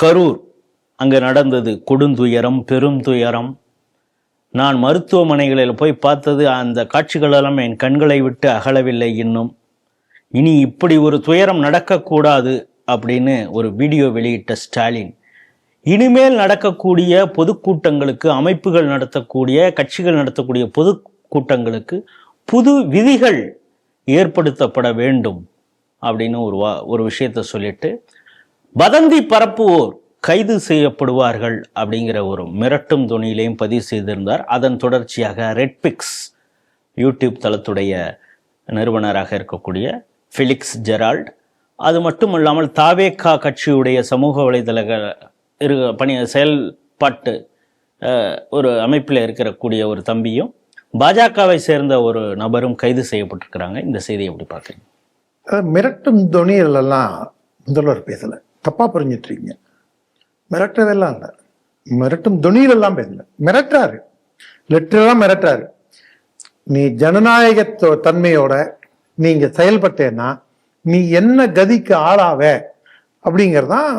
கரூர் அங்கே நடந்தது கொடுந்துயரம், பெருந்துயரம். நான் மருத்துவமனைகளில் போய் பார்த்தது, அந்த காட்சிகளெல்லாம் என் கண்களை விட்டு அகலவில்லை. இன்னும் இனி இப்படி ஒரு துயரம் நடக்கக்கூடாது அப்படின்னு ஒரு வீடியோ வெளியிட்ட ஸ்டாலின், இனிமேல் நடக்கக்கூடிய பொதுக்கூட்டங்களுக்கு, அமைப்புகள் நடத்தக்கூடிய, கட்சிகள் நடத்தக்கூடிய பொதுக்கூட்டங்களுக்கு புது விதிகள் ஏற்படுத்தப்பட வேண்டும் அப்படின்னு ஒரு விஷயத்தை சொல்லிட்டு, வதந்தி பரப்புவோர் கைது செய்யப்படுவார்கள் அப்படிங்கிற ஒரு மிரட்டும் துணியிலையும் பதிவு செய்திருந்தார். அதன் தொடர்ச்சியாக ரெட்பிக்ஸ் யூடியூப் தளத்துடைய நிறுவனராக இருக்கக்கூடிய ஃபெலிக்ஸ் ஜெரால்ட், அது மட்டும் இல்லாமல் தாவேகா கட்சியுடைய சமூக வலைதள செயல்பாட்டு ஒரு அமைப்பில் இருக்கக்கூடிய ஒரு தம்பியும், பாஜகவை சேர்ந்த ஒரு நபரும் கைது செய்யப்பட்டிருக்கிறாங்க. இந்த செய்தியை எப்படி பார்க்குறீங்க? மிரட்டும் துணியிலெல்லாம் முதல்வர் பேசல, தப்பா புரிஞ்சிட்டு இருக்கீங்க. மிரட்டதெல்லாம் இல்லை, மிரட்டும் துணியிலெல்லாம் பேசல, மிரட்டாரு, லிட்டரலா மிரட்டாரு. நீ ஜனநாயக தன்மையோட நீங்க செயல்பட்டேன்னா நீ என்ன கதிக்கு ஆளாவ அப்படிங்கிறதான்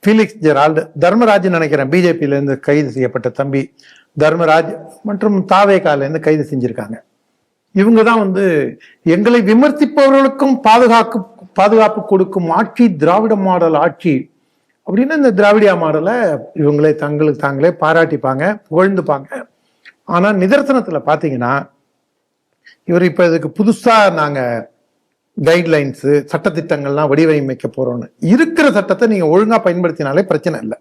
ஃபெலிக்ஸ் ஜெரால்டு. தர்மராஜ் நினைக்கிறேன் பிஜேபியில இருந்து கைது செய்யப்பட்ட தம்பி தர்மராஜ் மற்றும் தாவேகால கைது செஞ்சிருக்காங்க. இவங்க தான் எங்களை விமர்சிப்பவர்களுக்கும் பாதுகாப்பு கொடுக்கும் ஆட்சி திராவிட மாடல் ஆட்சி அப்படின்னு இந்த திராவிடியா மாடலை இவங்களே தங்களுக்கு தாங்களே பாராட்டிப்பாங்க, புகழ்ந்துப்பாங்க. ஆனா நிதர்சனத்துல பாத்தீங்கன்னா இவர் இப்ப இதுக்கு புதுசா நாங்க கைட்லைன்ஸ் சட்டத்திட்டங்கள்லாம் வடிவமைக்க போறோம்னு, இருக்கிற சட்டத்தை நீங்க ஒழுங்கா பயன்படுத்தினாலே பிரச்சனை இல்லை.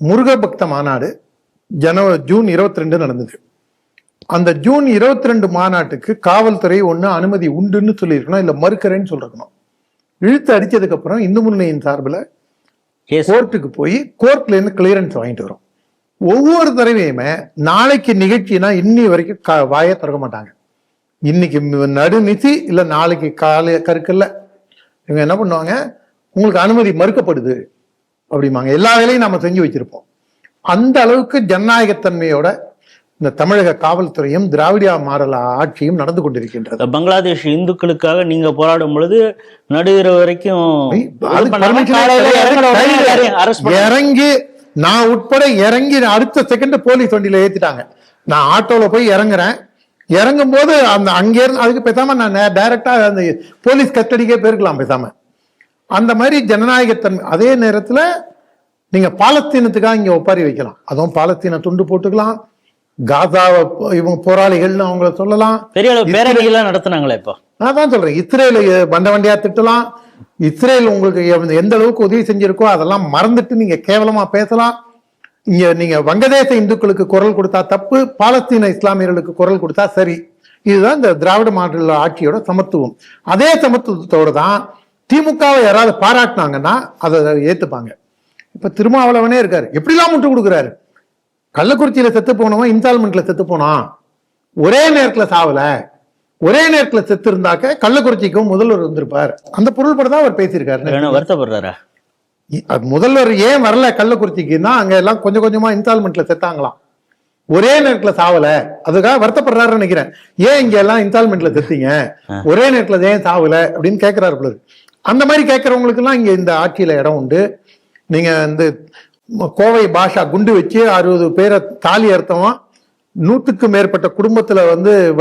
முருக பக்த மாநாடு ஜூன் 22 நடந்தது. அந்த ஜூன் 22 மாநாட்டுக்கு காவல்துறை அனுமதி உண்டுன்னு சொல்லியிருக்கணும், இல்ல மறுக்கிறேன்னு சொல்லிருக்கணும். இழுத்து அடிச்சதுக்கு அப்புறம் இந்து முன்னணியின் சார்பில் கோர்ட்டுக்கு போய் கோர்ட்ல இருந்து கிளியரன்ஸ் வாங்கிட்டு வரும். ஒவ்வொரு தடவையுமே நாளைக்கு நிகழ்ச்சினா இன்னி வரைக்கும் வாயை திறக்க மாட்டாங்க. இன்னைக்கு நடுநிசி இல்ல நாளைக்கு காலை கருக்கல்ல இவங்க என்ன பண்ணுவாங்க, உங்களுக்கு அனுமதி மறுக்கப்படுது அப்படிம்பாங்க. எல்லா வேலையும் நம்ம செஞ்சு வச்சிருப்போம். அந்த அளவுக்கு ஜனநாயகத்தன்மையோட இந்த தமிழக காவல்துறையும் திராவிடியா மாடல் ஆட்சியும் நடந்து கொண்டிருக்கின்றது. பங்களாதேஷ் இந்துக்களுக்காக நீங்க போராடும் பொழுது நடுகிற வரைக்கும் இறங்கி, நான் உட்பட இறங்கி அடுத்த செகண்ட் போலீஸ் வண்டியில ஏத்திட்டாங்க. நான் ஆட்டோல போய் இறங்குறேன், இறங்கும் போது அந்த அங்கே இருந்து அதுக்கு பேசாம நான் டைரக்டா அந்த போலீஸ் கஸ்டடிக்கே போயிருக்கலாம் பேசாம. அந்த மாதிரி ஜனநாயகத்தன்மை. அதே நேரத்துல நீங்க பாலஸ்தீனத்துக்காக இங்க ஒப்பாரி வைக்கலாம், அதுவும் பாலஸ்தீன துண்டு போட்டுக்கலாம். காசாவை இவங்க போராளிகள்னு அவங்கள சொல்லலாம். பெரிய பேரணிகள்லாம் நடத்தினாங்களே. இப்போ நான் தான் சொல்றேன், இஸ்ரேல் வண்டியா திட்டலாம். இஸ்ரேல் உங்களுக்கு எந்த அளவுக்கு உதவி செஞ்சிருக்கோ அதெல்லாம் மறந்துட்டு நீங்க கேவலமா பேசலாம். இங்க நீங்க வங்கதேச இந்துக்களுக்கு குரல் கொடுத்தா தப்பு, பாலஸ்தீன இஸ்லாமியர்களுக்கு குரல் கொடுத்தா சரி. இதுதான் இந்த திராவிட மாடல் ஆட்சியோட சமத்துவம். அதே சமத்துவத்தோடு தான் திமுகவை யாராவது பாராட்டினாங்கன்னா அதை ஏத்துப்பாங்க. இப்ப திருமாவளவனே இருக்காரு, எப்படிலாம் முட்டு கொடுக்குறாரு. கள்ளக்குறிச்சியில செத்து போனவன் இன்ஸ்டால்மெண்ட்ல செத்து போனான், ஒரே நேரத்துல சாவல. ஒரே நேரத்துல செத்து இருந்தாக்க கள்ளக்குறிச்சிக்கும் முதல்வர் வந்திருப்பார். அந்த பொருள்பட அவர் பேசியிருக்காரு. வருத்தப்படுறாரா முதல்வர் ஏன் வரல கள்ளக்குறிச்சிக்குன்னா அங்க எல்லாம் கொஞ்சம் கொஞ்சமா இன்ஸ்டால்மெண்ட்ல செத்தாங்களாம், ஒரே நேரத்துல சாவல. அதுக்காக வருத்தப்படுறாரு நினைக்கிறேன். ஏன் இங்க எல்லாம் இன்ஸ்டால்மெண்ட்ல செத்தீங்க, ஒரே நேரத்துல ஏன் சாவல அப்படின்னு கேட்கிறாரு பொழுது. அந்த மாதிரி கேட்கறவங்களுக்கு எல்லாம் இங்க இந்த ஆட்சியில இடம் உண்டு. நீங்க கோவை பாஷா குண்டு வச்சு 60 பேரை தாலி அறுத்தவன், 100க்கு மேற்பட்ட குடும்பத்துல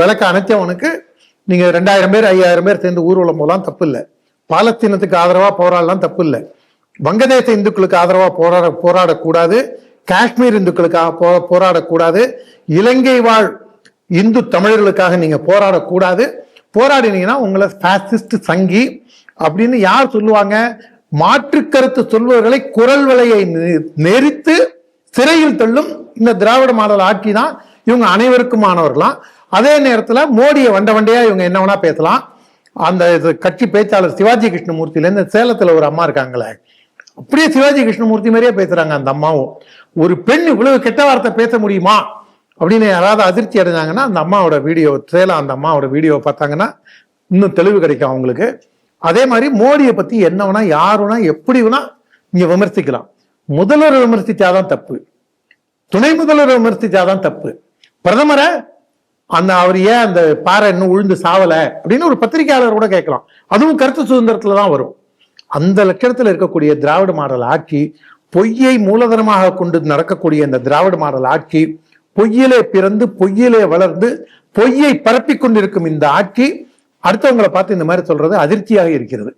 விளக்க அணைச்சவனுக்கு நீங்க 2000 பேர் 5000 பேர் சேர்ந்து ஊர்வலம் போலாம், தப்பு இல்லை. பாலஸ்தீனத்துக்கு ஆதரவா போராடலாம், தப்பு இல்லை. வங்கதேச இந்துக்களுக்கு ஆதரவா போராடக்கூடாது, காஷ்மீர் இந்துக்களுக்காக போராடக்கூடாது, இலங்கை வாழ் இந்து தமிழர்களுக்காக நீங்க போராடக்கூடாது. போராடினீங்கன்னா உங்களை பாசிஸ்ட் சங்கி அப்படின்னு யார் சொல்லுவாங்க? மாற்று கருத்து சொல்பவர்களை குரல் வலையை நெரித்து சிறையில் தள்ளும் இந்த திராவிட மாடல் ஆட்சி தான். இவங்க அனைவருக்குமானவர்களாம். அதே நேரத்துல மோடியை வண்டையா இவங்க என்ன வேணா பேசலாம். அந்த கட்சி பேச்சாளர் சிவாஜி கிருஷ்ணமூர்த்தில இருந்து சேலத்துல ஒரு அம்மா இருக்காங்களே, அப்படியே சிவாஜி கிருஷ்ணமூர்த்தி மாதிரியே பேசுறாங்க அந்த அம்மாவும். ஒரு பெண் இவ்வளவு கெட்ட வார்த்தை பேச முடியுமா அப்படின்னு யாராவது அதிர்ச்சி அடைஞ்சாங்கன்னா அந்த அம்மாவோட வீடியோ, சேலம் அந்த அம்மாவோட வீடியோ பார்த்தாங்கன்னா இன்னும் தெளிவு கிடைக்கும் அவங்களுக்கு. அதே மாதிரி மோடியை பத்தி என்ன வேணா யார் வேணா எப்படி வேணா இங்க விமர்சிக்கலாம். முதல்வர் விமர்சிச்சாதான் தப்பு, துணை முதல்வர் விமர்சிச்சாதான் தப்பு. பிரதமரை அவர் ஏன் அந்த பாறை இன்னும் உழுந்து சாவல அப்படின்னு ஒரு பத்திரிகையாளர் கூட கேட்கலாம். அதுவும் கருத்து சுதந்திரத்துல தான் வரும். அந்த லட்சணத்துல இருக்கக்கூடிய திராவிட மாடல் ஆட்சி பொய்யை மூலதனமாக கொண்டு நடக்கக்கூடிய இந்த திராவிட மாடல் ஆட்சி, பொய்யிலே பிறந்து பொய்யிலே வளர்ந்து பொய்யை பரப்பிக் கொண்டிருக்கும் இந்த ஆட்சி அடுத்தவங்களை பார்த்து இந்த மாதிரி சொல்றது அதிர்ச்சியாக இருக்கிறது.